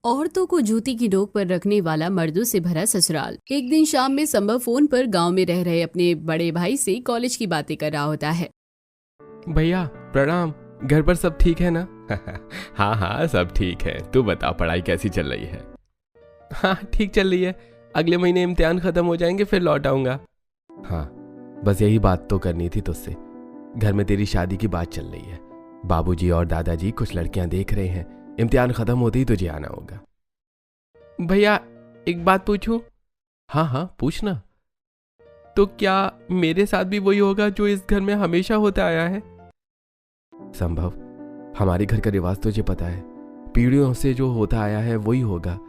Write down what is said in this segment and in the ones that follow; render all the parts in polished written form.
औरतों को जूती की नोक पर रखने वाला मर्दों से भरा ससुराल। एक दिन शाम में संभव फोन पर गांव में रह रहे अपने बड़े भाई से कॉलेज की बातें कर रहा होता है। भैया प्रणाम, घर पर सब ठीक है ना? हाँ हाँ सब ठीक है, तू बता पढ़ाई कैसी चल रही है? हाँ ठीक चल रही है, अगले महीने इम्तिहान खत्म हो जाएंगे फिर लौट आऊंगा। हाँ बस यही बात तो करनी थी तुझसे। घर में तेरी शादी की बात चल रही है, बाबूजी और दादाजी कुछ लड़कियां देख रहे हैं, इम्तिहान खत्म होते ही तुझे आना होगा। भैया एक बात पूछूं? हाँ हाँ पूछना। तो क्या मेरे साथ भी वही होगा जो इस घर में हमेशा होता आया है? संभव, हमारे घर का रिवाज तुझे पता है, पीढ़ियों से जो होता आया है वही होगा,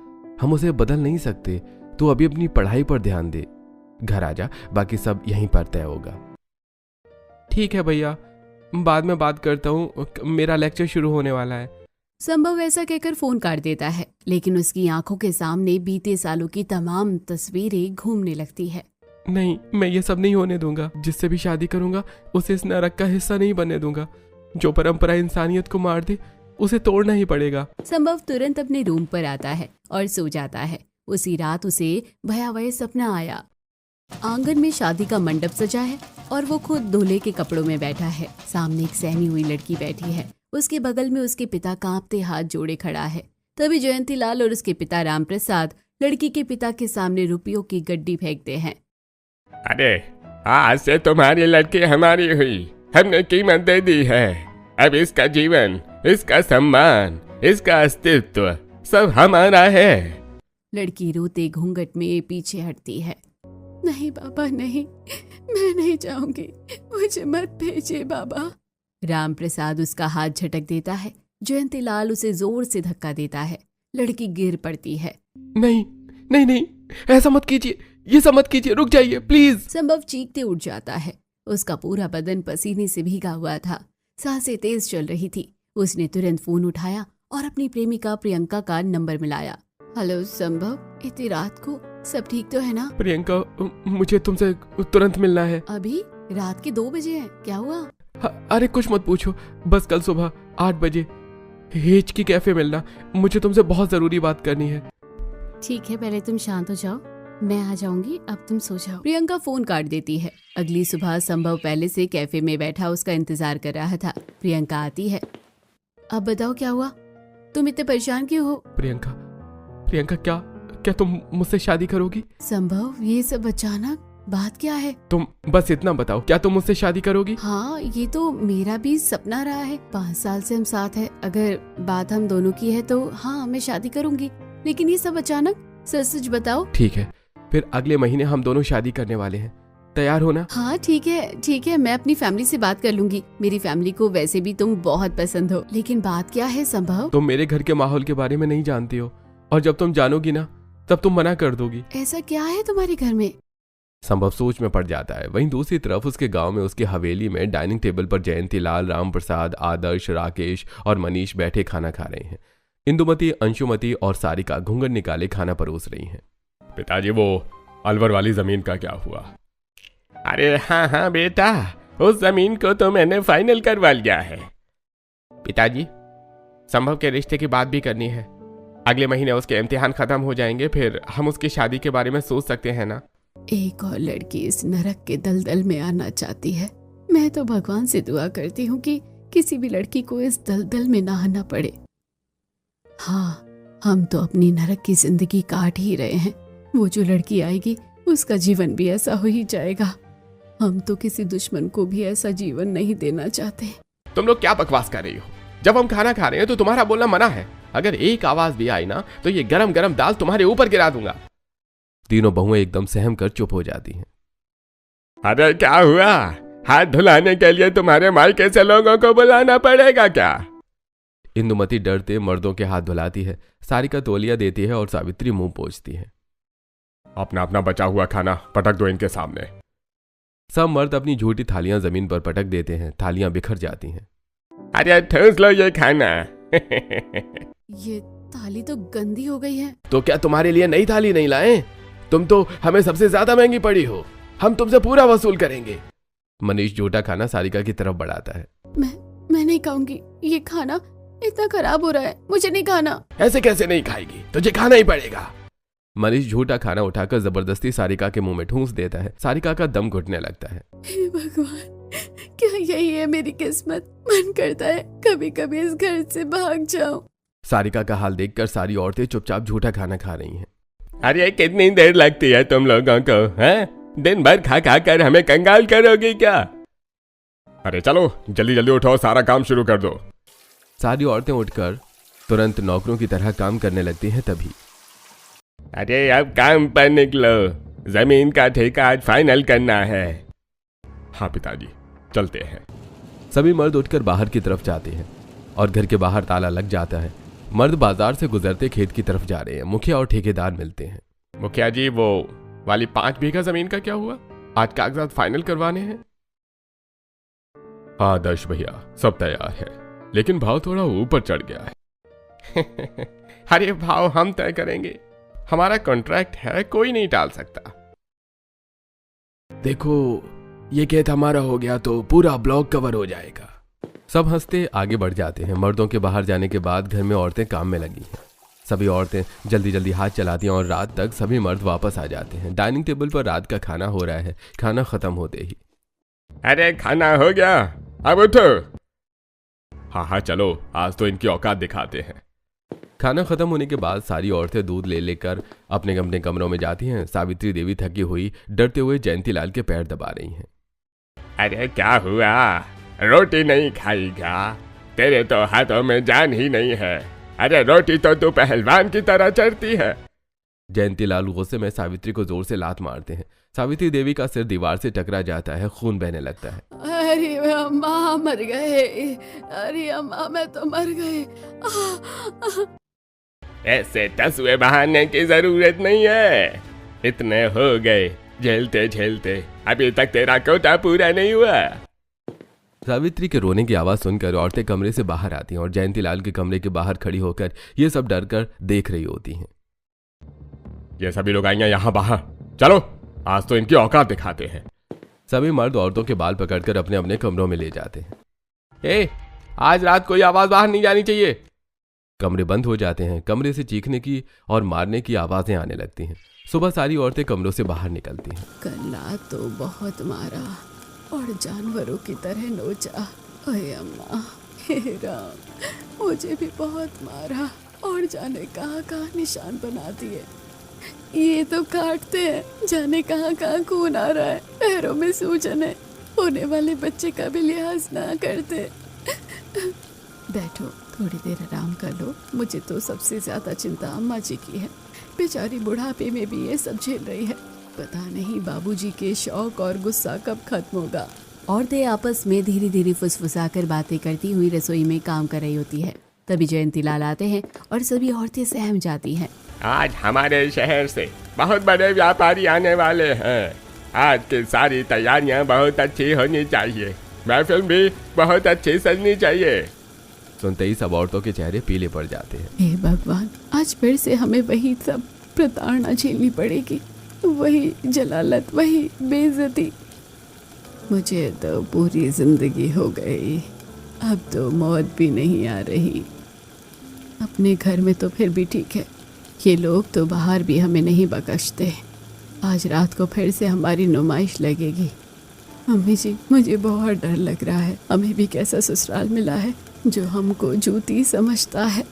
हम उसे बदल नहीं सकते। तू अभी अपनी पढ़ाई पर ध्यान दे, घर आ जा, बाकी सब यहीं पर तय होगा। ठीक है भैया, बाद में बात करता हूँ, मेरा लेक्चर शुरू होने वाला है। संभव ऐसा कहकर फोन काट देता है, लेकिन उसकी आंखों के सामने बीते सालों की तमाम तस्वीरें घूमने लगती है। नहीं, मैं ये सब नहीं होने दूंगा। जिससे भी शादी करूंगा उसे इस नरक का हिस्सा नहीं बनने दूंगा। जो परंपरा इंसानियत को मार दे उसे तोड़ना ही पड़ेगा। संभव तुरंत अपने रूम पर आता है और सो जाता है। उसी रात उसे भयावह सपना आया। आंगन में शादी का मंडप सजा है और वो खुद दूल्हे के कपड़ों में बैठा है। सामने एक सहमी हुई लड़की बैठी है, उसके बगल में उसके पिता कांपते हाथ जोड़े खड़ा है। तभी जयंती लाल और उसके पिता राम प्रसाद लड़की के पिता के सामने रुपयों की गड्डी फेंकते हैं। अरे आज से तुम्हारी लड़की हमारी हुई, हमने कीमत दे दी है। अब इसका जीवन, इसका सम्मान, इसका अस्तित्व सब हमारा है। लड़की रोते घूंघट में पीछे हटती है। नहीं बाबा नहीं, मैं नहीं जाऊंगी, मुझे मत भेजिए बाबा। राम प्रसाद उसका हाथ झटक देता है। जयंती लाल उसे जोर से धक्का देता है। लड़की गिर पड़ती है। नहीं नहीं नहीं, ऐसा मत कीजिए, ये सब मत कीजिए, रुक जाइए प्लीज। संभव चीखते उठ जाता है। उसका पूरा बदन पसीने से भीगा हुआ था, सांसें तेज चल रही थी। उसने तुरंत फोन उठाया और अपनी प्रेमिका प्रियंका का नंबर मिलाया। हेलो संभव, इतनी रात को सब ठीक तो है ना? प्रियंका, मुझे तुमसे तुरंत मिलना है। अभी रात के 2 बजे हैं, क्या हुआ? अरे कुछ मत पूछो, बस कल सुबह 8 बजे हेच की कैफे मिलना, मुझे तुमसे बहुत जरूरी बात करनी है। ठीक है, पहले तुम शांत हो जाओ, मैं आ जाऊंगी, अब तुम सो जाओ। प्रियंका फोन काट देती है। अगली सुबह संभव पहले से कैफे में बैठा उसका इंतजार कर रहा था। प्रियंका आती है। अब बताओ क्या हुआ, तुम इतने परेशान क्यों हो? प्रियंका, प्रियंका क्या तुम मुझसे शादी करोगी? संभव, ये सब अचानक, बात क्या है? तुम बस इतना बताओ, क्या तुम मुझसे शादी करोगी? हाँ, ये तो मेरा भी सपना रहा है। 5 साल से हम साथ हैं। अगर बात हम दोनों की है तो हाँ, मैं शादी करूंगी। लेकिन ये सब अचानक, सच सच बताओ। ठीक है, फिर अगले महीने हम दोनों शादी करने वाले हैं, तैयार हो ना? हाँ ठीक है, मैं अपनी फैमिली से बात कर लूंगी। मेरी फैमिली को वैसे भी तुम बहुत पसंद हो। लेकिन बात क्या है संभव? तुम मेरे घर के माहौल के बारे में नहीं जानती हो, और जब तुम जानोगी ना तब तुम मना कर दोगी। ऐसा क्या है तुम्हारे घर में? संभव सोच में पड़ जाता है। वहीं दूसरी तरफ उसके गांव में उसकी हवेली में डाइनिंग टेबल पर जयंती लाल, राम प्रसाद, आदर्श, राकेश और मनीष बैठे खाना खा रहे हैं। इंदुमती, अंशुमती और सारिका घूंघट निकाले खाना परोस रही हैं। पिताजी, वो अलवर वाली जमीन का क्या हुआ? अरे हाँ बेटा, उस जमीन को तो मैंने फाइनल करवा लिया है। पिताजी, संभव के रिश्ते की बात भी करनी है। अगले महीने उसके इम्तिहान खत्म हो जाएंगे, फिर हम उसकी शादी के बारे में सोच सकते हैं ना? एक और लड़की इस नरक के दलदल में आना चाहती है। मैं तो भगवान से दुआ करती हूँ कि किसी भी लड़की को इस दलदल में ना आना पड़े। हाँ, हम तो अपनी नरक की जिंदगी काट ही रहे हैं। वो जो लड़की आएगी उसका जीवन भी ऐसा हो ही जाएगा। हम तो किसी दुश्मन को भी ऐसा जीवन नहीं देना चाहते। तुम लोग क्या बकवास कर रही हो? जब हम खाना खा रहे हैं तो तुम्हारा बोलना मना है। अगर एक आवाज भी आई ना तो ये गरम गरम दाल तुम्हारे ऊपर गिरा दूंगा। तीनों बहुएं एकदम सहम कर चुप हो जाती हैं। अरे क्या हुआ? हाथ धुलाने के लिए तुम्हारे मायके से लोगों को बुलाना पड़ेगा क्या? इंदुमती डरते मर्दों के हाथ धुलाती है, सारिका तौलिया देती है और सावित्री मुंह पोंछती है। अपना अपना बचा हुआ खाना पटक दो इनके सामने। सब मर्द अपनी झूठी थालियां जमीन पर पटक देते हैं, थालियां बिखर जाती हैं। अरे ठूस लो ये खाना। ये थाली तो गंदी हो गई है। तो क्या तुम्हारे लिए नई थाली नहीं लाए? तुम तो हमें सबसे ज्यादा महंगी पड़ी हो, हम तुमसे पूरा वसूल करेंगे। मनीष झूठा खाना सारिका की तरफ बढ़ाता है। मैं नहीं खाऊंगी ये खाना। इतना खराब हो रहा है, मुझे नहीं खाना। ऐसे कैसे नहीं खाएगी, तुझे खाना ही पड़ेगा। मनीष झूठा खाना उठाकर जबरदस्ती सारिका के मुंह में ठूंस देता है। सारिका का दम घुटने लगता है। हे भगवान, क्या यही है मेरी किस्मत? मन करता है कभी कभी इस घर से भाग जाऊं। सारिका का हाल देखकर सारी औरतें चुपचाप झूठा खाना खा रही हैं। अरे कितनी देर लगती है तुम लोगों को, हैं? दिन भर खा खा कर हमें कंगाल करोगी क्या? अरे चलो जल्दी जल्दी उठो, सारा काम शुरू कर दो। सारी औरतें उठकर तुरंत नौकरों की तरह काम करने लगती हैं। तभी अरे अब काम पर निकलो, जमीन का ठेका आज फाइनल करना है। हाँ पिताजी, चलते हैं। सभी मर्द उठकर बाहर की तरफ जाते हैं और घर के बाहर ताला लग जाता है। मर्द बाजार से गुजरते खेत की तरफ जा रहे हैं। मुखिया और ठेकेदार मिलते हैं। मुखिया जी, वो वाली 5 बीघा जमीन का क्या हुआ? आज कागजात फाइनल करवाने हैं। हाँ दर्श भैया, सब तैयार है, लेकिन भाव थोड़ा ऊपर चढ़ गया है। अरे भाव हम तय करेंगे, हमारा कॉन्ट्रैक्ट है, कोई नहीं टाल सकता। देखो, ये खेत हमारा हो गया तो पूरा ब्लॉक कवर हो जाएगा। सब हंसते आगे बढ़ जाते हैं। मर्दों के बाहर जाने के बाद घर में औरतें काम में लगी हैं। सभी औरतें जल्दी जल्दी हाथ चलाती हैं और रात तक सभी मर्द वापस आ जाते हैं। डाइनिंग टेबल पर रात का खाना हो रहा है। खाना खत्म होते ही, अरे खाना हो गया, अब उठो। हाँ हाँ चलो, आज तो इनकी औकात दिखाते हैं। खाना खत्म होने के बाद सारी औरतें दूध ले लेकर अपने अपने कमरों में जाती हैं। सावित्री देवी थकी हुई डरते हुए जयंतीलाल के पैर दबा रही हैं। अरे क्या हुआ, रोटी नहीं खाएगा? तेरे तो हाथों में जान ही नहीं है। अरे रोटी तो तू पहलवान की तरह चढ़ती है। जयंतीलाल गुस्से में सावित्री को जोर से लात मारते हैं। सावित्री देवी का सिर दीवार से टकरा जाता है। खून बहने लगता है। अरे अम्मा मर गए, अरे अम्मा मैं तो मर गई। ऐसे टसुए बहाने की जरूरत नहीं है, इतने हो गए झेलते झेलते, अभी तक तेरा कोटा पूरा नहीं हुआ। सावित्री के रोने की आवाज सुनकर औरतें कमरे से बाहर आती हैं और जयंतीलाल के कमरे के बाहर खड़ी होकर ये सब डर कर देख रही होती हैं। ये सभी लोग आएंगे यहाँ बाहर, चलो आज तो इनकी औकात दिखाते हैं। सभी मर्द औरतों के बाल पकड़कर अपने अपने कमरों में ले जाते हैं। आज रात कोई आवाज बाहर नहीं जानी चाहिए। कमरे बंद हो जाते हैं। कमरे से चीखने की और मारने की आवाजें आने लगती हैं। सुबह सारी औरतें कमरों से बाहर निकलती हैं। कल्ला तो बहुत मारा और जानवरों की तरह नोचा। ओए अम्मा, हे राम, मुझे भी बहुत मारा और जाने कहाँ कहाँ निशान बना दिए। ये तो काटते हैं, जाने कहाँ कहाँ खून आ रहा है, पैरों में सूजन है। होने वाले बच्चे का भी लिहाज ना करते। बैठो, थोड़ी देर आराम कर लो। मुझे तो सबसे ज्यादा चिंता अम्मा जी की है। बेचारी बुढ़ापे में भी ये सब झेल रही है। पता नहीं बाबूजी के शौक और गुस्सा कब खत्म होगा। औरतें आपस में धीरे धीरे फुसफुसाकर बातें करती हुई रसोई में काम कर रही होती है। तभी जयंतीलाल आते हैं और सभी औरतें सहम जाती हैं। आज हमारे शहर से बहुत बड़े व्यापारी आने वाले हैं। आज की सारी तैयारियां बहुत अच्छी होनी चाहिए, महफिल भी बहुत अच्छी सजनी चाहिए। सुनते ही सब औरतों के चेहरे पीले पड़ जाते हैं। हे भगवान, आज फिर से हमें वही सब प्रताड़ना झेलनी पड़ेगी, वही जलालत, वही बेइज्जती। मुझे तो पूरी जिंदगी हो गई, अब तो मौत भी नहीं आ रही। अपने घर में तो फिर भी ठीक है, ये लोग तो बाहर भी हमें नहीं बख्शते। आज रात को फिर से हमारी नुमाइश लगेगी। मम्मी जी, मुझे बहुत डर लग रहा है। हमें भी कैसा ससुराल मिला है जो हमको जूती समझता है।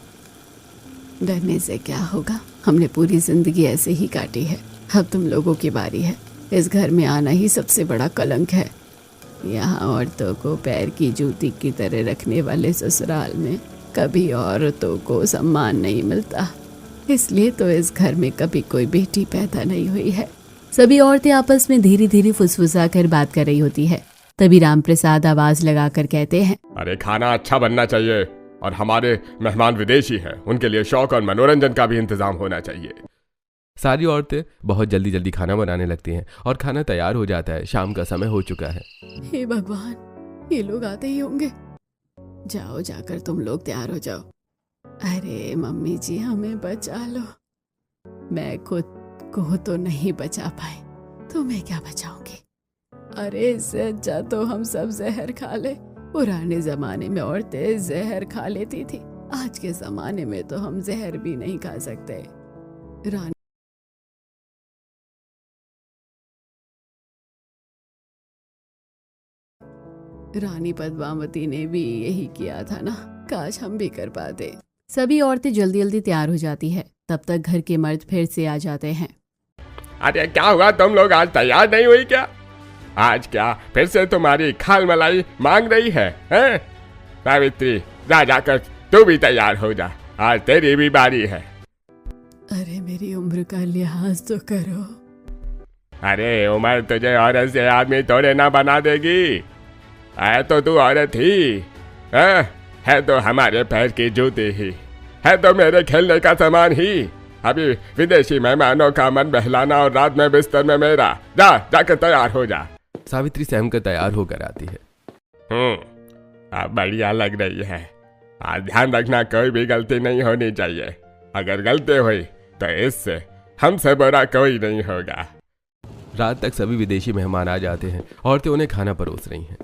डरने से क्या होगा, हमने पूरी जिंदगी ऐसे ही काटी है। अब तुम लोगों की बारी है। इस घर में आना ही सबसे बड़ा कलंक है। यहाँ औरतों को पैर की जूती की तरह रखने वाले ससुराल में कभी औरतों को सम्मान नहीं मिलता। इसलिए तो इस घर में कभी कोई बेटी पैदा नहीं हुई है। सभी औरतें आपस में धीरे धीरे फुसफुसाकर बात कर रही होती है। तभी रामप्रसाद आवाज लगाकर कहते हैं, अरे खाना अच्छा बनना चाहिए और हमारे मेहमान विदेशी हैं, उनके लिए शौक और मनोरंजन का भी इंतजाम होना चाहिए। सारी औरतें बहुत जल्दी जल्दी खाना बनाने लगती हैं और खाना तैयार हो जाता है। शाम का समय हो चुका है। हे भगवान, ये लोग आते ही होंगे। जाओ, जाकर तुम लोग तैयार हो जाओ। अरे मम्मी जी, हमें बचा लो। मैं खुद को तो नहीं बचा पाई, तुम्हें क्या बचाऊंगी। अरे इससे अच्छा तो हम सब जहर खा ले। पुराने जमाने में औरतें जहर खा लेती थी, आज के जमाने में तो हम जहर भी नहीं खा सकते। रानी रानी पद्मावती ने भी यही किया था ना, काश हम भी कर पाते। सभी औरतें जल्दी जल्दी तैयार हो जाती है। तब तक घर के मर्द फिर से आ जाते हैं। अरे क्या हुआ, तुम लोग आज तैयार नहीं हुई क्या? आज क्या फिर से तुम्हारी खाल मलाई मांग रही है, हैं? सावित्री जा जाकर तू भी तैयार हो जा, आज तेरी भी बारी है। अरे मेरी उम्र का लिहाज तो करो। अरे उम्र तुझे औरत से आदमी थोड़े ना बना देगी। है तो तू औरत ही, है तो हमारे पैर की जूती ही, है तो मेरे खेलने का सामान ही। अभी विदेशी मेहमानों का मन बहलाना और रात में बिस्तर में मेरा। जा जाकर तैयार हो जा। सावित्री सहम कर तैयार होकर आती है। अब बढ़िया लग रही है। आज ध्यान रखना, कोई भी गलती नहीं होनी चाहिए। अगर गलती हुई तो इससे हमसे बुरा कोई नहीं होगा। रात तक सभी विदेशी मेहमान आ जाते हैं। औरतें उन्हें खाना परोस रही हैं।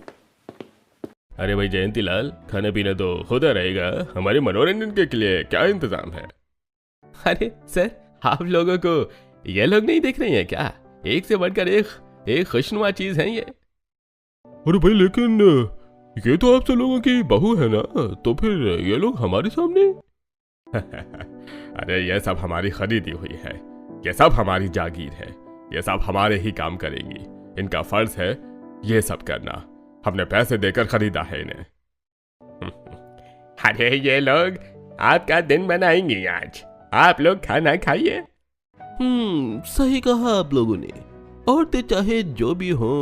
अरे भाई जयंती लाल, खाना पीना तो होता रहेगा, हमारे मनोरंजन के लिए क्या इंतजाम है? अरे सर, आप लोगों को ये लोग नहीं देख रही हैं क्या? एक से बढ़कर एक खुशनुमा चीज है ये। अरे भाई लेकिन ये तो आप सब लोगों की बहू है ना, तो फिर ये लोग हमारे सामने? अरे ये सब हमारी खरीदी हुई है, ये सब हमारी जागीर है, ये सब हमारे ही काम करेंगी। इनका फर्ज है ये सब करना। हमने पैसे देकर खरीदा है इन्हें। अरे ये लोग आपका दिन बनाएंगे आज, आप लोग खाना खाइए। सही कहा आप लोगों ने। औरतें चाहे जो भी हो,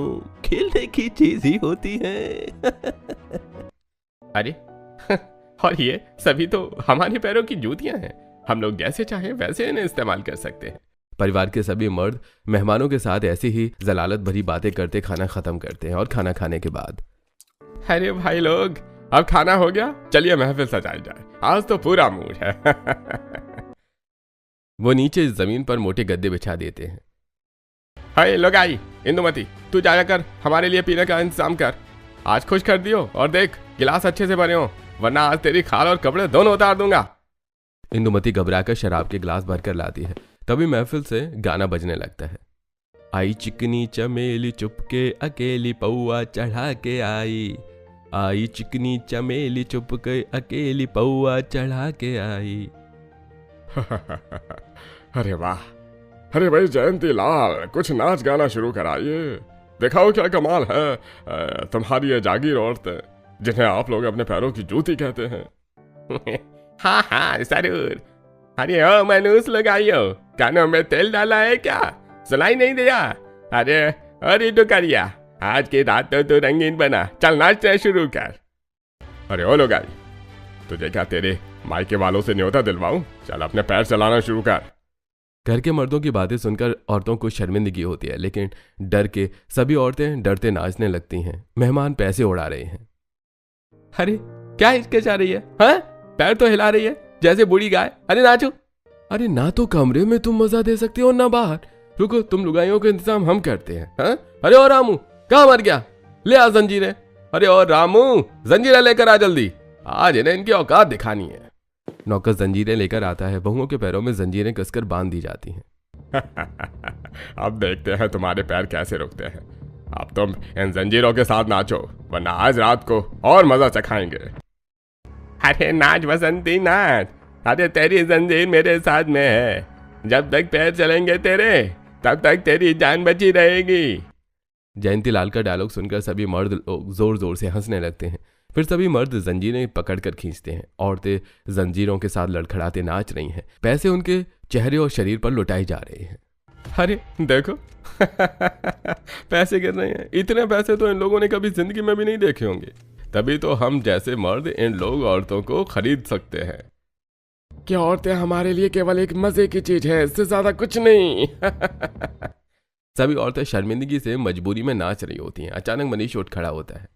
खेलने की चीज ही होती है। अरे और ये सभी तो हमारे पैरों की जूतियां हैं, हम लोग जैसे चाहे वैसे इन्हें इस्तेमाल कर सकते हैं। परिवार के सभी मर्द मेहमानों के साथ ऐसी ही जलालत भरी बातें करते खाना खत्म करते हैं। और खाना खाने के बाद, अरे भाई लोग, अब खाना हो गया, चलिए महफिल सजाई जाए, आज तो पूरा मूड है। वो नीचे जमीन पर मोटे गद्दे बिछा देते हैं। हाय लोगाई, इंदुमती तू जाकर हमारे लिए पीने का इंतजाम कर। आज खुश कर दियो, और देख गिलास अच्छे से भरे हो, वरना आज तेरी खाल और कपड़े दोनों उतार दूंगा। इंदुमती घबराकर शराब के गिलास भरकर लाती है। तभी महफिल से गाना बजने लगता है। आई चिकनी चमेली चुपके अकेली पौआ चढ़ा के आई, आई चिकनी चमेली चुपके अकेली पौआ चढ़ा के आई। अरे वाह, अरे भाई जयंती लाल, कुछ नाच गाना शुरू कराइए, दिखाओ क्या कमाल है। तुम्हारी ये जागीर औरतें, जिन्हें आप लोग अपने पैरों की जूती कहते हैं। हाँ हाँ जरूर। अरे ओ मनूस लगाइयो, कानों में तेल डाला है क्या? सुनाई नहीं दिया? अरे तो करिया, आज की रात तो तू रंगीन बना, चल नाचना शुरू कर। अरे ओ लोगाई, तुझे क्या तेरे मायके वालों से न्योता दिलवाऊं? चल अपने पैर चलाना शुरू कर। घर के मर्दों की बातें सुनकर औरतों को शर्मिंदगी होती है, लेकिन डर के सभी औरतें डरते नाचने लगती हैं। मेहमान पैसे उड़ा रहे हैं। अरे क्या हिचके जा रही है? हाँ, पैर तो हिला रही है जैसे बूढ़ी गाय। अरे नाचो। अरे ना तो कमरे में तुम मजा दे सकते हो ना बाहर। रुको, तुम लुगाइयों का इंतजाम हम करते हैं। हाँ? अरे और रामू कहाँ मर गया? ले आ जंजीरें। अरे और रामू, जंजीरें लेकर आ जल्दी, आज इन्हें इनकी औकात दिखानी है। नौकर जंजीरें लेकर आता है। बहुओं के पैरों में जंजीरें कसकर बांध दी जाती हैं। अब देखते हैं तुम्हारे पैर कैसे रुकते हैं। अब तुम इन जंजीरों के साथ नाचो, वरना आज रात को और मजा चखाएंगे। अरे नाच बसंती नाच, अरे तेरी जंजीर मेरे साथ में है, जब तक पैर चलेंगे तेरे तब तक तेरी जान बची रहेगी। जयंती लाल का डायलॉग सुनकर सभी मर्द लोग जोर जोर से हंसने लगते हैं। फिर सभी मर्द जंजीरें पकड़कर खींचते हैं। औरतें जंजीरों के साथ लड़खड़ाते नाच रही हैं। पैसे उनके चेहरे और शरीर पर लुटाए जा रहे हैं। अरे देखो, पैसे गिर रहे हैं। इतने पैसे तो इन लोगों ने कभी जिंदगी में भी नहीं देखे होंगे, तभी तो हम जैसे मर्द इन लोग औरतों को खरीद सकते हैं। क्या औरतें हमारे लिए केवल एक मजे की चीज है, इससे ज्यादा कुछ नहीं। सभी औरतें शर्मिंदगी से मजबूरी में नाच रही होती हैं। अचानक मनीष उठ खड़ा होता है।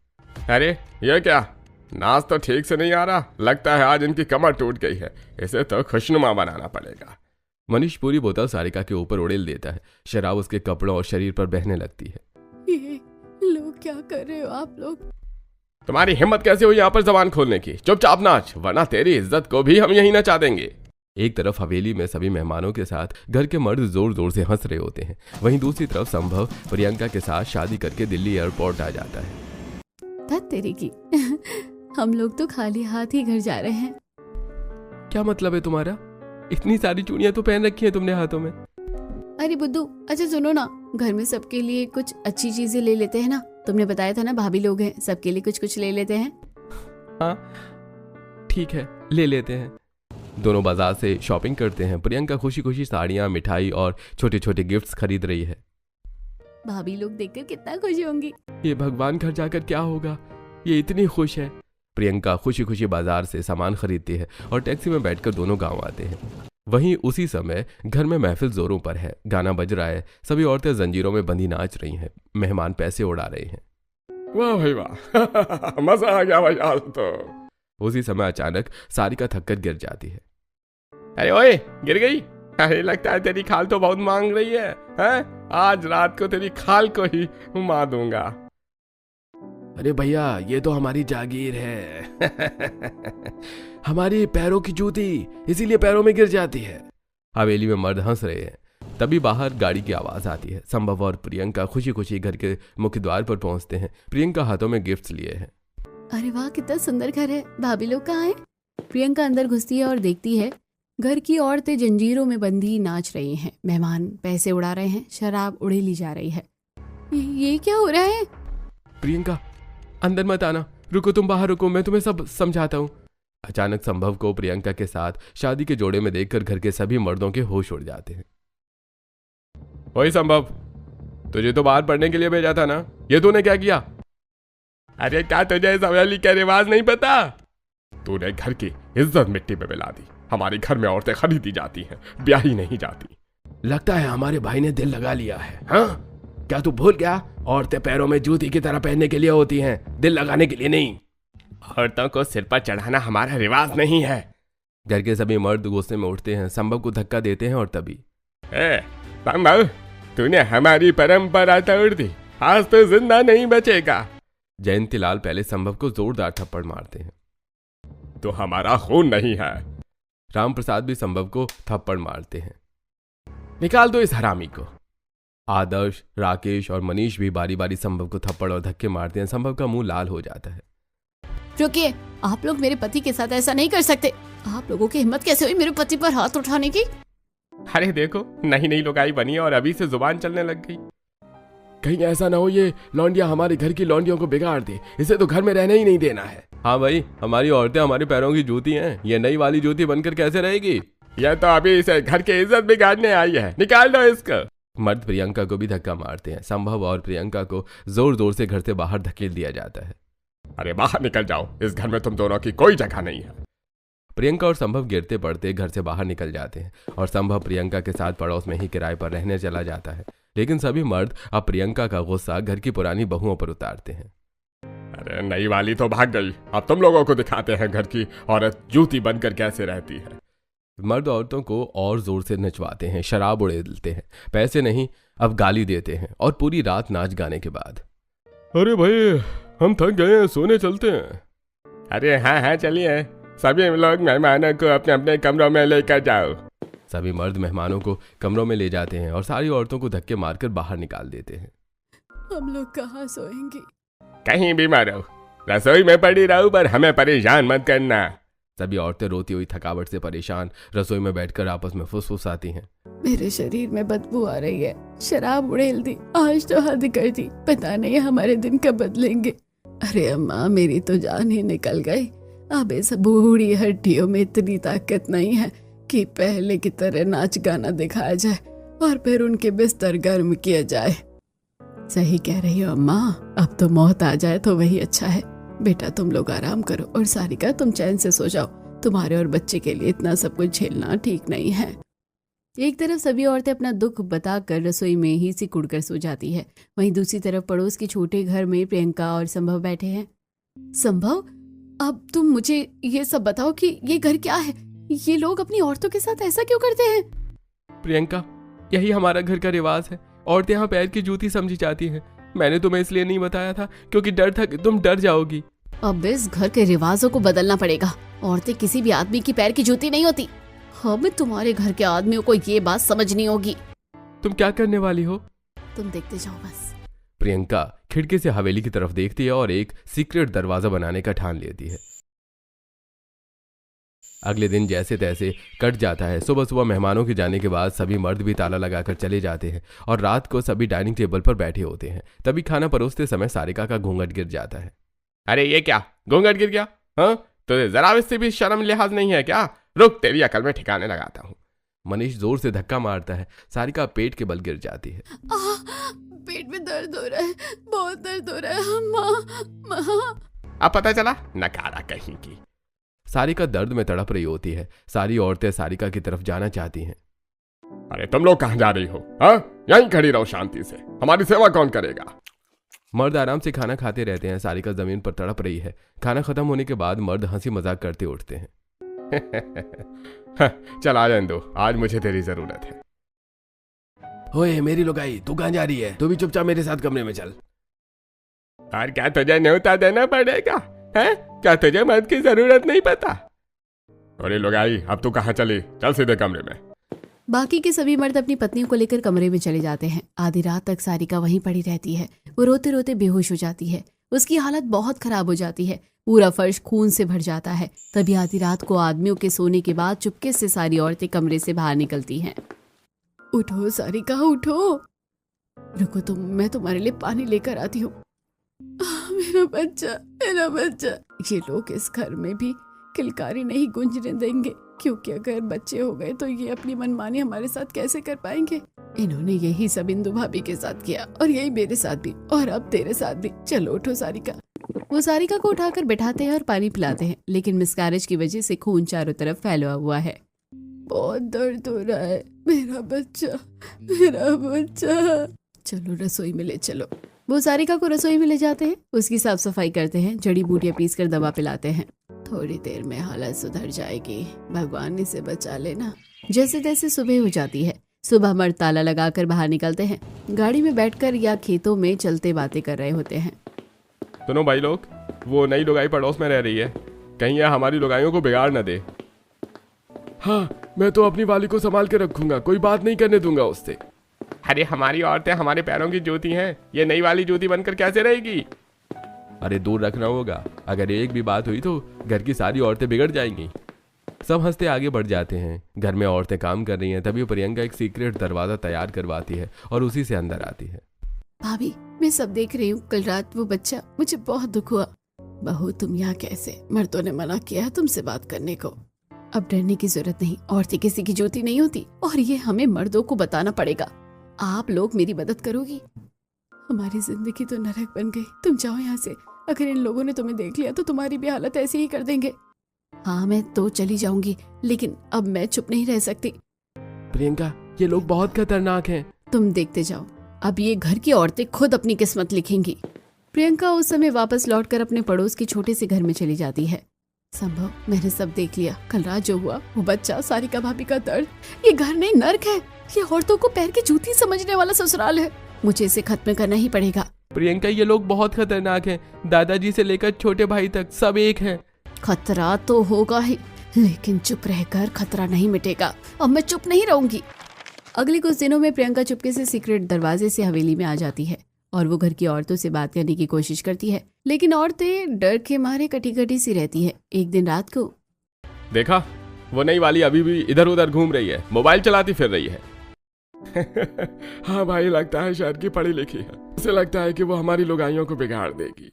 अरे ये क्या, नाच तो ठीक से नहीं आ रहा, लगता है आज इनकी कमर टूट गई है, इसे तो खुशनुमा बनाना पड़ेगा। मनीष पूरी बोतल सारिका के ऊपर उड़ेल देता है। शराब उसके कपड़ों और शरीर पर बहने लगती है। ये लोग क्या कर रहे हो आप लोग? तुम्हारी हिम्मत कैसे हुई यहाँ पर जबान खोलने की? चुपचाप नाच, वरना तेरी इज्जत को भी हम यहीं नचा देंगे। एक तरफ हवेली में सभी मेहमानों के साथ घर के मर्द जोर जोर से हंस रहे होते हैं, वहीं दूसरी तरफ संभव प्रियंका के साथ शादी करके दिल्ली एयरपोर्ट आ जाता है। धत तेरी की हम लोग तो खाली हाथ ही घर जा रहे हैं। क्या मतलब है तुम्हारा? इतनी सारी चूड़ियां तो पहन रखी हैं तुमने हाथों में। अरे बुद्धू, अच्छा सुनो ना, घर में सबके लिए कुछ अच्छी चीजें ले लेते हैं ना। तुमने बताया था ना भाभी लोग हैं, सबके लिए कुछ कुछ ले लेते हैं। हाँ ठीक है, ले लेते हैं। दोनों बाजार से शॉपिंग करते हैं। प्रियंका खुशी खुशी साड़ियां, मिठाई और छोटे छोटे गिफ्ट्स खरीद रही है। भाभी लोग देखकर कितना खुश होंगी। ये भगवान घर जाकर क्या होगा, ये इतनी खुश है। प्रियंका खुशी खुशी बाजार से सामान खरीदती है और टैक्सी में बैठकर दोनों गांव आते हैं। वहीं उसी समय घर में महफिल जोरों पर है, गाना बज रहा है, सभी औरतें जंजीरों में बंधी नाच रही हैं, मेहमान पैसे उड़ा रहे हैं। वाह भाई वाह मजा आ गया भाई आज तो। उसी समय अचानक सारिका थककर गिर जाती है। अरे ओए, गिर गई? अरे लगता है तेरी खाल तो बहुत मांग रही है, हैं? आज रात को तेरी खाल को ही मार दूंगा। अरे भैया, ये तो हमारी जागीर है हमारी पैरों की जूती, इसीलिए पैरों में गिर जाती है। हवेली में मर्द हंस रहे हैं। तभी बाहर गाड़ी की आवाज आती है। संभव और प्रियंका खुशी खुशी घर के मुख्य द्वार पर पहुंचते हैं। प्रियंका हाथों में गिफ्ट्स लिए है। अरे वाह, कितना सुंदर घर है। भाभी लोग कहाँ हैं? प्रियंका अंदर घुसती है और देखती है घर की औरतें जंजीरों में बंधी नाच रही हैं, मेहमान पैसे उड़ा रहे हैं, शराब उड़ेली जा रही है। ये क्या हो रहा है? प्रियंका अंदर मत आना, रुको, तुम बाहर रुको, मैं तुम्हें सब समझाता हूँ। अचानक संभव को प्रियंका के साथ शादी के जोड़े में देखकर घर के सभी मर्दों के होश उड़ जाते हैं। ओए संभव, तुझे तो बाहर पढ़ने के लिए भेजा था ना, ये तूने क्या किया? अरे क्या तुझे इस हवेली का रिवाज नहीं पता? तूने घर की इज्जत मिट्टी में मिला दी। हमारे घर में औरतें खरीदी जाती हैं, ब्याही नहीं जाती। लगता है हमारे भाई ने दिल लगा लिया है। हाँ, क्या तू भूल गया? औरतें पैरों में जूती की तरह पहनने के लिए होती हैं, दिल लगाने के लिए नहीं। औरतों को सिर पर चढ़ाना हमारा रिवाज नहीं है। घर के सभी मर्द गुस्से में उठते हैं, संभव को धक्का देते हैं और तभी संभव, तूने हमारी परंपरा तोड़ दी, आज तो जिंदा नहीं बचेगा। जयंती लाल पहले संभव को जोरदार थप्पड़ मारते हैं। तो हमारा खून नहीं है। राम प्रसाद भी संभव को थप्पड़ मारते हैं। निकाल दो इस हरामी को। आदर्श, राकेश और मनीष भी बारी बारी संभव को थप्पड़ और धक्के मारते हैं। संभव का मुंह लाल हो जाता है। रुकिए, आप लोग मेरे पति के साथ ऐसा नहीं कर सकते। आप लोगों की हिम्मत कैसे हुई मेरे पति पर हाथ उठाने की? अरे देखो, नई नई लुगाई बनी है और अभी से जुबान चलने लग गई। कहीं ऐसा ना हो ये लौंडिया हमारे घर की लौंडियों को बिगाड़ दे। इसे तो घर में रहने ही नहीं देना है। हाँ भाई, हमारी औरतें हमारे पैरों की जूती हैं, ये नई वाली जूती बनकर कैसे रहेगी? यह तो अभी इसे घर की इज्जत बिगाड़ने आई है, निकाल दो इसको। मर्द प्रियंका को भी धक्का मारते हैं। संभव और प्रियंका को जोर जोर से घर से बाहर धकेल दिया जाता है। अरे बाहर निकल जाओ, इस घर में तुम दोनों की कोई जगह नहीं है। प्रियंका और संभव गिरते पड़ते घर से बाहर निकल जाते हैं और संभव प्रियंका के साथ पड़ोस में ही किराए पर रहने चला जाता है। लेकिन सभी मर्द अब प्रियंका का गुस्सा घर की पुरानी बहुओं पर उतारते हैं। अरे नई वाली तो भाग गई, अब तुम लोगों को दिखाते हैं घर की औरत जूती बनकर कैसे रहती है। मर्द औरतों को और जोर से नचवाते हैं, शराब उड़ेलते हैं, पैसे नहीं अब गाली देते हैं और पूरी रात नाच गाने के बाद अरे भाई हम थक गए हैं, सोने चलते हैं। अरे हाँ हाँ चलिए, सभी लोग मेहमानों को अपने अपने कमरों में लेकर जाओ। सभी मर्द मेहमानों को कमरों में ले जाते हैं और सारी औरतों को धक्के मारकर बाहर निकाल देते हैं। हम लोग कहाँ सोएंगे? कहीं भी मरो, रसोई में पड़ी रहो, पर हमें परेशान मत करना। सभी औरतें रोती हुई थकावट से परेशान रसोई में बैठकर आपस में फुसफुसाती हैं। मेरे शरीर में बदबू आ रही है, शराब उड़ेल दी, आज तो हद कर दी, पता नहीं हमारे दिन कब बदलेंगे। अरे अम्मा, मेरी तो जान ही निकल गई। अब इस बूढ़ी हड्डियों में इतनी ताकत नहीं है कि पहले की तरह नाच गाना दिखाया जाए और फिर उनके बिस्तर गर्म किया जाए। सही कह रही हो अम्मा, अब तो मौत आ जाए तो वही अच्छा है। बेटा तुम लोग आराम करो और सारिका तुम चैन से सो जाओ, तुम्हारे और बच्चे के लिए इतना सब कुछ झेलना ठीक नहीं है। एक तरफ सभी औरतें अपना दुख बताकर रसोई में ही सिकुड़ कर सो जाती है, वहीं दूसरी तरफ पड़ोस के छोटे घर में प्रियंका और संभव बैठे हैं। संभव, अब तुम मुझे ये सब बताओ कि ये घर क्या है? ये लोग अपनी औरतों के साथ ऐसा क्यों करते हैं? प्रियंका, यही हमारा घर का रिवाज है। औरतें यहाँ पैर की जूती समझी जाती हैं। मैंने तुम्हें इसलिए नहीं बताया था क्योंकि डर था कि तुम डर जाओगी। अब इस घर के रिवाजों को बदलना पड़ेगा। औरतें किसी भी आदमी की पैर की जूती नहीं होती। हमें तुम्हारे घर के आदमियों को ये बात समझनी होगी। तुम क्या करने वाली हो? तुम देखते जाओ बस। प्रियंका खिड़की से हवेली की तरफ देखती है और एक सीक्रेट दरवाजा बनाने का ठान लेती है। अगले दिन जैसे तैसे कट जाता है। सुबह सुबह मेहमानों के जाने के बाद सभी मर्द भी ताला लगाकर चले जाते हैं और रात को सभी डाइनिंग टेबल पर बैठे होते हैं। तभी खाना परोसते समय सारिका का घूंघट गिर जाता है। अरे ये क्या, घूंघट गिर गया? हाँ, तुझे जरा इससे भी शर्म लिहाज नहीं है क्या? रुक, तेरी अकल में ठिकाने लगाता हूँ। मनीष जोर से धक्का मारता है। सारिका पेट के बल गिर जाती है। पेट में दर्द हो रहा है, बहुत दर्द हो रहा है। माँ। अब पता चला, नकारा कहीं की। सारिका दर्द में तड़प रही होती है। सारी औरतें सारिका की तरफ जाना चाहती हैं। अरे तुम लोग कहाँ जा रही हो? हाँ, यहीं खड़ी रहो शांति से, हमारी सेवा कौन करेगा? मर्द आराम से खाना खाते रहते हैं। सारिका जमीन पर तड़प रही है। खाना खत्म होने के बाद मर्द हंसी मजाक करते उठते हैं। चल आ जाने दो, आज मुझे तेरी जरूरत है। ओए मेरी लुगाई, तू कहाँ जा रही है? तू भी चुपचाप मेरे साथ कमरे में चल। और क्या तुझे न्योता देना पड़ेगा? है क्या तुझे मर्द की जरूरत नहीं पता? अरे लुगाई, अब तू कहाँ चली? चल सीधे कमरे में। बाकी के सभी मर्द अपनी पत्नियों को लेकर कमरे में चले जाते हैं। आधी रात तक सारिका वहीं पड़ी रहती है। वो रोते रोते बेहोश हो जाती है। उसकी हालत बहुत खराब हो जाती है। पूरा फर्श खून से भर जाता है। तभी आधी रात को आदमियों के सोने के बाद चुपके से सारी औरतें कमरे से बाहर निकलती हैं। उठो सारिका, उठो। रुको तुम, मैं तुम्हारे लिए पानी लेकर आती हूँ। मेरा बच्चा, मेरा बच्चा। ये लोग इस घर में भी किलकारी नहीं गूंजने देंगे, क्योंकि अगर बच्चे हो गए तो ये अपनी मनमानी हमारे साथ कैसे कर पाएंगे। इन्होंने यही सब इंदु भाभी के साथ किया और यही मेरे साथ भी, और अब तेरे साथ भी। चलो उठो सारिका। वो सारिका को उठाकर बैठाते हैं और पानी पिलाते हैं, लेकिन मिसकैरेज की वजह से खून चारों तरफ फैला हुआ है। बहुत दर्द हो रहा है, मेरा बच्चा, मेरा बच्चा। चलो रसोई में ले चलो। वो सारिका को रसोई में ले जाते हैं। उसकी साफ सफाई करते हैं, जड़ी बूटियां पीसकर दवा पिलाते हैं। थोड़ी देर में हालत सुधर जाएगी, भगवान इसे बचा लेना। जैसे तैसे सुबह हो जाती है। सुबह मर्द ताला लगाकर बाहर निकलते हैं। गाड़ी में बैठकर या खेतों में चलते बातें कर रहे होते हैं। सुनो भाई लोग, वो नई लुगाई पड़ोस में रह रही है, कहीं यह हमारी लुगाइयों को बिगाड़ न दे। हाँ, मैं तो अपनी वाली को संभाल के रखूंगा, कोई बात नहीं करने दूंगा उससे। अरे हमारी औरतें हमारे पैरों की जूती हैं, ये नई वाली जूती बनकर कैसे रहेगी? अरे दूर रखना होगा, अगर एक भी बात हुई तो घर की सारी औरतें बिगड़ जाएंगी। सब हंसते आगे बढ़ जाते हैं। घर में औरतें काम कर रही हैं। तभी प्रियंका एक सीक्रेट दरवाजा तैयार करवाती है और उसी से अंदर आती है। भाभी, मैं सब देख रही हूँ। कल रात वो बच्चा, मुझे बहुत दुख हुआ। बहू तुम यहाँ कैसे? मर्दों ने मना किया है तुमसे बात करने को। अब डरने की जरूरत नहीं, औरतें किसी की जूती नहीं होती, और ये हमें मर्दों को बताना पड़ेगा। आप लोग मेरी मदद करोगी? हमारी जिंदगी तो नरक बन गई। तुम जाओ यहाँ से। अगर इन लोगों ने तुम्हें देख लिया तो तुम्हारी भी हालत ऐसी ही कर देंगे। हाँ, मैं तो चली जाऊंगी, लेकिन अब मैं चुप नहीं रह सकती। प्रियंका, ये लोग बहुत खतरनाक हैं। तुम देखते जाओ, अब ये घर की औरतें खुद अपनी किस्मत लिखेंगी। प्रियंका उस समय वापस लौटकर अपने पड़ोस के छोटे से घर में चली जाती है। संभव, मैंने सब देख लिया। कल रात जो हुआ, वो बच्चा, सारिका भाभी का दर्द, ये घर नहीं नर्क है। ये औरतों को पैर की जूती समझने वाला ससुराल है। मुझे इसे खत्म करना ही पड़ेगा। प्रियंका, ये लोग बहुत खतरनाक हैं। दादाजी से लेकर छोटे भाई तक सब एक हैं। खतरा तो होगा ही, लेकिन चुप रहकर खतरा नहीं मिटेगा। अब मैं चुप नहीं रहूंगी। अगले कुछ दिनों में प्रियंका चुपके से सीक्रेट दरवाजे से हवेली में आ जाती है और वो घर की औरतों से बात करने की कोशिश करती है, लेकिन औरतें डर के मारे कटी कटी सी रहती है। एक दिन रात को, देखा, वो नई वाली अभी भी इधर उधर घूम रही है, मोबाइल चलाती फिर रही है। हाँ भाई, लगता है शायद कि पढ़ी लिखी है। उसे लगता है कि वो हमारी लुगाइयों को बिगाड़ देगी।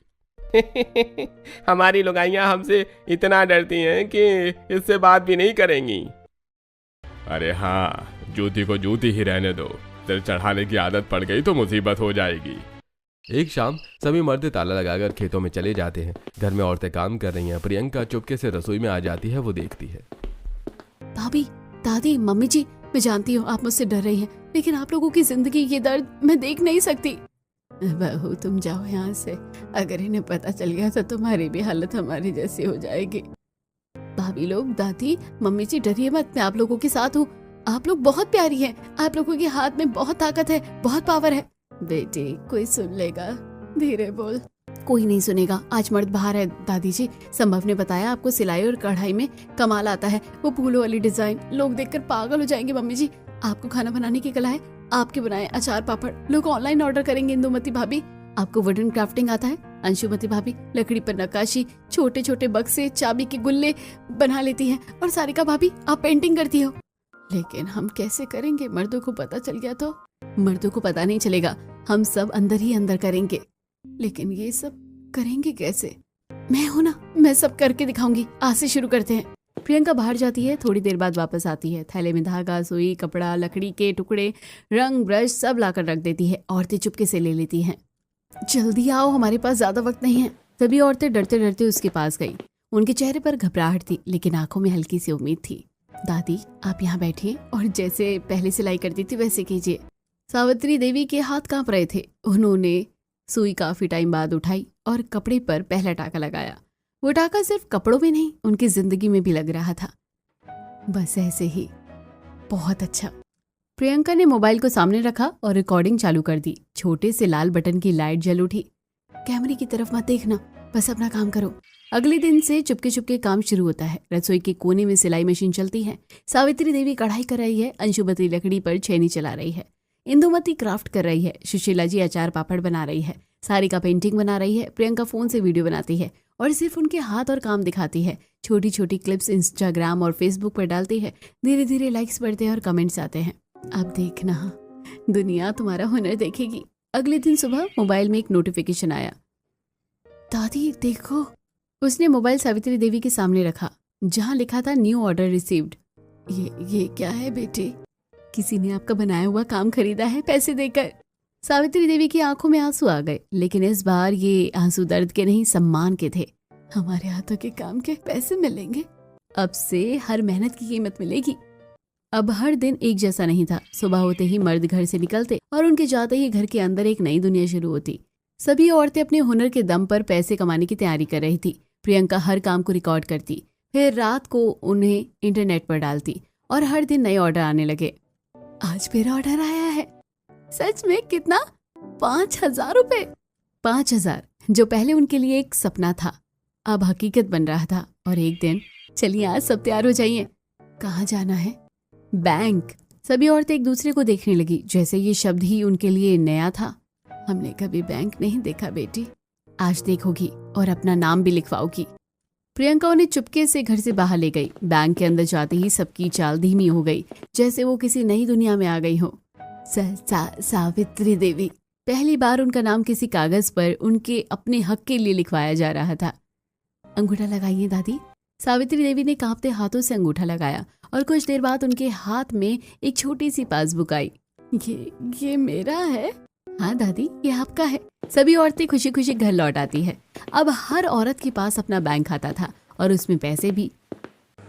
हमारी लुगाइयां हमसे इतना डरती हैं कि इससे बात भी नहीं करेंगी। अरे हाँ, जूती को जूती ही रहने दो। सिर चढ़ाने की आदत पड़ गई तो मुसीबत हो जाएगी। एक शाम सभी मर्द ताला लगाकर खेतों में चले जाते हैं। घर में औरतें काम कर रही हैं। प्रियंका चुपके से रसोई में आ जाती है। वो देखती है। भाभी, दादी, मम्मी जी, मैं जानती हूँ आप मुझसे डर रही हैं, लेकिन आप लोगों की जिंदगी, ये दर्द मैं देख नहीं सकती। बहू, तुम जाओ यहाँ से। अगर इन्हें पता चल गया तो तुम्हारी भी हालत हमारी जैसी हो जाएगी। भाभी लोग, दादी, मम्मी जी, डरिए मत, मैं आप लोगों के साथ हूँ। आप लोग बहुत प्यारी हैं। आप लोगों के हाथ में बहुत ताकत है, बहुत पावर है। बेटी, कोई सुन लेगा, धीरे बोल। कोई नहीं सुनेगा, आज मर्द बाहर है दादी जी। संभव ने बताया आपको सिलाई और कढ़ाई में कमाल आता है, वो फूलों वाली डिजाइन, लोग देखकर पागल हो जाएंगे। मम्मी जी आपको खाना बनाने की कला है, आपके बनाए अचार पापड़ लोग ऑनलाइन ऑर्डर करेंगे। इंदुमती भाभी आपको वुडन क्राफ्टिंग आता है। अंशुमती भाभी लकड़ी पर नक्काशी, छोटे छोटे बक्से, चाबी के गुल्ले बना लेती हैं। और सारिका भाभी आप पेंटिंग करती हो। लेकिन हम कैसे करेंगे, मर्दों को पता चल गया तो? मर्दों को पता नहीं चलेगा, हम सब अंदर ही अंदर करेंगे। लेकिन ये सब करेंगे कैसे? मैं हूं ना, मैं सब करके दिखाऊंगी। आज से शुरू करते हैं। प्रियंका बाहर जाती है, थोड़ी देर बाद वापस आती है। थैले में धागा, सुई, कपड़ा, लकड़ी के टुकड़े, रंग, ब्रश सब लाकर रख देती है। औरतें चुपके से ले लेती हैं। जल्दी आओ, हमारे पास ज्यादा वक्त नहीं है। सभी औरतें डरते डरते उसके पास गई। उनके चेहरे पर घबराहट थी, लेकिन आंखों में हल्की सी उम्मीद थी। दादी आप यहाँ बैठिए और जैसे पहले सिलाई करती थी वैसे कीजिए। सावित्री देवी के हाथ कांप रहे थे। उन्होंने सुई काफी टाइम बाद उठाई और कपड़े पर पहला टाका लगाया। वो टाका सिर्फ कपड़ों में नहीं, उनकी जिंदगी में भी लग रहा था। बस ऐसे ही, बहुत अच्छा। प्रियंका ने मोबाइल को सामने रखा और रिकॉर्डिंग चालू कर दी। छोटे से लाल बटन की लाइट जल उठी। कैमरे की तरफ मत देखना, बस अपना काम करो। अगले दिन से चुपके चुपके काम शुरू होता है। रसोई के कोने में सिलाई मशीन चलती है। सावित्री देवी कढ़ाई कर रही है। अंशुमती लकड़ी पर छेनी चला रही है। इंदुमती क्राफ्ट कर रही है। सुशीला जी अचार पापड़ बना रही है। सारिका पेंटिंग बना रही है। प्रियंका फोन से वीडियो बनाती है और सिर्फ उनके हाथ और काम दिखाती है। छोटी छोटी क्लिप्स इंस्टाग्राम और फेसबुक पर डालती है। धीरे धीरे लाइक्स बढ़ते हैं और कमेंट्स आते हैं। अब देखना, दुनिया तुम्हारा हुनर देखेगी। अगले दिन सुबह मोबाइल में एक नोटिफिकेशन आया। दादी देखो। उसने मोबाइल सावित्री देवी के सामने रखा, जहां लिखा था न्यू ऑर्डर रिसीव्ड। ये क्या है बेटे? किसी ने आपका बनाया हुआ काम खरीदा है पैसे देकर। सावित्री देवी की आंखों में आंसू आ गए, लेकिन इस बार ये आंसू दर्द के नहीं, सम्मान के थे। हमारे हाथों के काम के पैसे मिलेंगे। अब से हर मेहनत की कीमत मिलेगी। अब हर दिन एक जैसा नहीं था। सुबह होते ही मर्द घर से निकलते और उनके जाते ही घर के अंदर एक नई दुनिया शुरू होती। सभी औरतें अपने हुनर के दम पर पैसे कमाने की तैयारी कर रही थी। प्रियंका हर काम को रिकॉर्ड करती, फिर रात को उन्हें इंटरनेट पर डालती और हर दिन नए ऑर्डर आने लगे। आज फिर ऑर्डर आया है। सच में? कितना? 5,000 रुपए। 5,000, जो पहले उनके लिए एक सपना था, अब हकीकत बन रहा था। और एक दिन, चलिए आज सब तैयार हो जाइए। कहाँ जाना है? बैंक। सभी औरतें एक दूसरे को देखने लगी, जैसे ये शब्द ही उनके लिए नया था। हमने कभी बैंक नहीं देखा बेटी, आज देखोगी और अपना नाम भी लिखवाओगी। प्रियंका उन्हें चुपके से घर से बाहर ले गई। बैंक के अंदर जाते ही सबकी चाल धीमी हो गई, जैसे वो किसी नई दुनिया में आ गई हो। सावित्री देवी। पहली बार उनका नाम किसी कागज पर उनके अपने हक के लिए लिखवाया जा रहा था। अंगूठा लगाइए दादी। सावित्री देवी ने कांपते हाथों से अंगूठा लगाया और कुछ देर बाद उनके हाथ में एक छोटी सी पासबुक आई। ये मेरा है? हाँ दादी, ये आपका है। सभी औरतें खुशी खुशी घर लौट आती है। अब हर औरत के पास अपना बैंक खाता था और उसमें पैसे भी।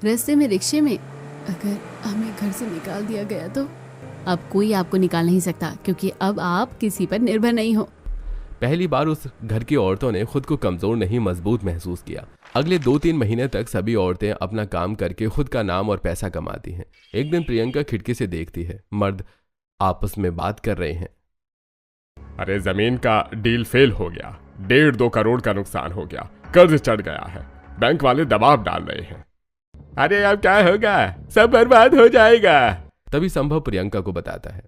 रास्ते में रिक्शे में, अगर हमें घर से निकाल दिया गया तो? अब कोई आपको निकाल नहीं सकता, क्योंकि अब आप किसी पर निर्भर नहीं हो। पहली बार उस घर की औरतों ने खुद को कमजोर नहीं, मजबूत महसूस किया। अगले 2-3 महीने तक सभी औरतें अपना काम करके खुद का नाम और पैसा कमाती हैं। एक दिन प्रियंका खिड़की से देखती है, मर्द आपस में बात कर रहे हैं। अरे जमीन का डील फेल हो गया, 1.5-2 करोड़ का नुकसान हो गया, कर्ज चढ़ गया है, बैंक वाले दबाव डाल रहे हैं। अरे अब क्या होगा, सब बर्बाद हो जाएगा। तभी संभव प्रियंका को बताता है,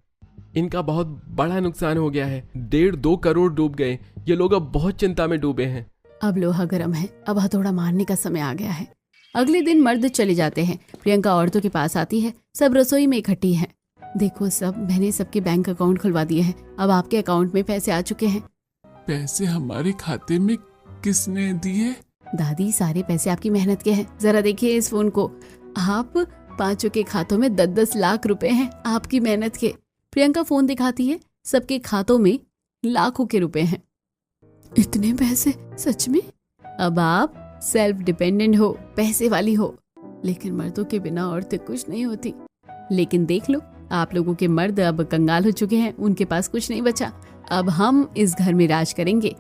इनका बहुत बड़ा नुकसान हो गया है, 1.5-2 करोड़ डूब गए। ये लोग अब बहुत चिंता में डूबे हैं। अब लोहा गर्म है, अब हथौड़ा मारने का समय आ गया है। अगले दिन मर्द चले जाते हैं। प्रियंका औरतों के पास आती है। सब रसोई में इकट्ठी हैं। देखो सब, मैंने सबके बैंक अकाउंट खुलवा दिए हैं। अब आपके अकाउंट में पैसे आ चुके हैं। पैसे हमारे खाते में किसने दिए? दादी, सारे पैसे आपकी मेहनत के हैं। जरा देखिए इस फोन को। आप पांचों के खातों में 10-10 लाख रुपए हैं, आपकी मेहनत के। प्रियंका फोन दिखाती है। सबके खातों में लाखों के रुपए हैं। इतने पैसे? सच में? अब आप सेल्फ डिपेंडेंट हो, पैसे वाली हो। लेकिन मर्दों के बिना औरतें कुछ नहीं होती। लेकिन देख लो, आप लोगों के मर्द अब कंगाल हो चुके हैं, उनके पास कुछ नहीं बचा। अब हम इस घर में राज करेंगे।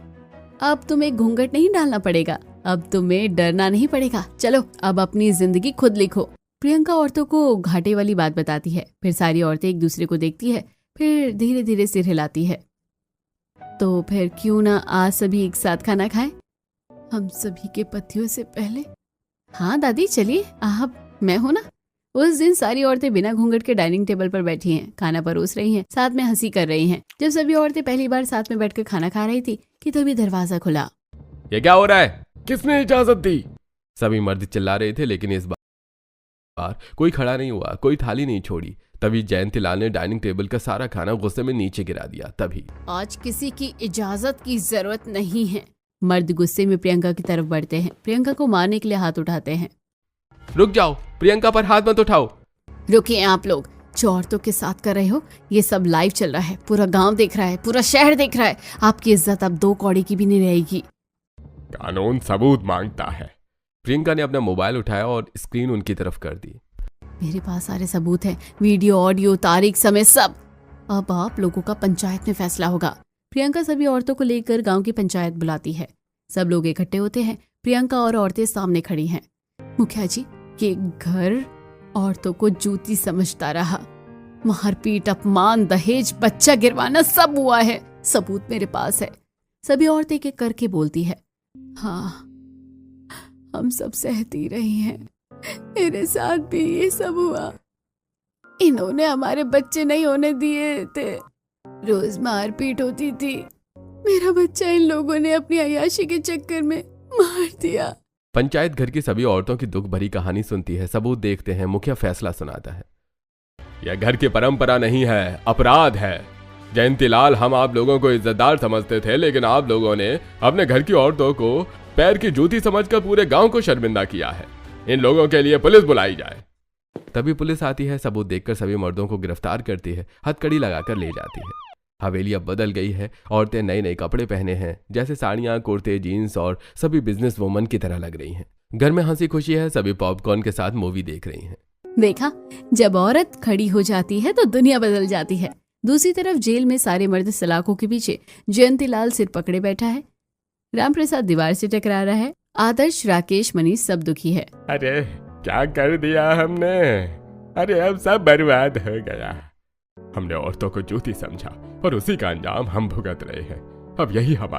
अब तुम्हें घूंघट नहीं डालना पड़ेगा, अब तुम्हें डरना नहीं पड़ेगा। चलो अब अपनी जिंदगी खुद लिखो। प्रियंका औरतों को घाटे वाली बात बताती है। फिर सारी औरतें एक दूसरे को देखती है, फिर धीरे धीरे सिर हिलाती है। तो फिर क्यों ना आज सभी एक साथ खाना खाएं? हम सभी के पतियों से पहले। हाँ दादी चलिए, आप मैं हूं ना। उस दिन सारी औरतें बिना घूंघट के डाइनिंग टेबल पर बैठी हैं, खाना परोस रही हैं, साथ में हंसी कर रही हैं। जब सभी औरतें पहली बार साथ में बैठकर खाना खा रही थी कि तभी दरवाजा खुला। ये क्या हो रहा है? किसने इजाजत दी? सभी मर्द चिल्ला रहे थे, लेकिन इस बार कोई खड़ा नहीं हुआ, कोई थाली नहीं छोड़ी। तभी जयंतीलाल ने डाइनिंग टेबल का सारा खाना गुस्से में नीचे गिरा दिया। तभी आज किसी की इजाजत की जरूरत नहीं है। मर्द गुस्से में प्रियंका की तरफ बढ़ते हैं, प्रियंका को मारने के लिए हाथ उठाते हैं। रुक जाओ, प्रियंका पर हाथ मत उठाओ। रुकिए आप लोग, जो औरतों के साथ कर रहे हो ये सब लाइव चल रहा है, पूरा गांव देख रहा है, पूरा शहर देख रहा है। आपकी इज्जत अब 2 कौड़ी की भी नहीं रहेगी। कानून सबूत मांगता है। प्रियंका ने अपना मोबाइल उठाया और स्क्रीन उनकी तरफ कर दी। मेरे पास सारे सबूत हैं, वीडियो, ऑडियो, तारीख, समय, सब। अब आप लोगों का पंचायत में फैसला होगा। प्रियंका सभी औरतों को लेकर गांव की पंचायत बुलाती है। सब लोग इकट्ठे होते हैं। प्रियंका और औरतें सामने खड़ी हैं। मुखिया जी, ये घर औरतों को जूती समझता रहा। मारपीट, अपमान, दहेज, बच्चा गिरवाना सब हुआ है। सबूत मेरे पास है। सभी औरतें एक एक करके बोलती है। हाँ, हम सब सहती रही हैं। मेरे साथ भी ये सब हुआ। इन्होंने हमारे बच्चे नहीं होने दिए थे। रोज मारपीट होती थी। मेरा बच्चा इन लोगों ने अपनी अय्याशी के चक्कर में मार दिया। पंचायत घर की सभी औरतों की दुख भरी कहानी सुनती है, सबूत देखते हैं, मुखिया फैसला सुनाता है। यह घर की परंपरा नहीं है, अपराध है। जयंतीलाल, हम आप लोगों को इज्जतदार समझते थे, लेकिन आप लोगों ने अपने घर की औरतों को पैर की जूती समझकर पूरे गांव को शर्मिंदा किया है। इन लोगों के लिए पुलिस बुलाई जाए। तभी पुलिस आती है, सबूत देखकर सभी मर्दों को गिरफ्तार करती है, हथकड़ी लगाकर ले जाती है। हवेली अब बदल गई है। औरतें नए नए कपड़े पहने हैं, जैसे साड़ियां, कुर्ते, जीन्स, और सभी बिजनेस वुमन की तरह लग रही हैं। घर में हंसी खुशी है, सभी पॉपकॉर्न के साथ मूवी देख रही हैं। देखा, जब औरत खड़ी हो जाती है तो दुनिया बदल जाती है। दूसरी तरफ जेल में सारे मर्द सलाखों के पीछे। जयंतीलाल सिर पकड़े बैठा है। रामप्रसाद दीवार से टकरा रहा है। आदर्श, राकेश, मनीष सब दुखी है। अरे क्या कर दिया हमने? अरे अब सब बर्बाद हो गया। हमने औरतों को जूती समझा और उसी का अंजाम हम भुगत रहे हैं। अब यही हमारा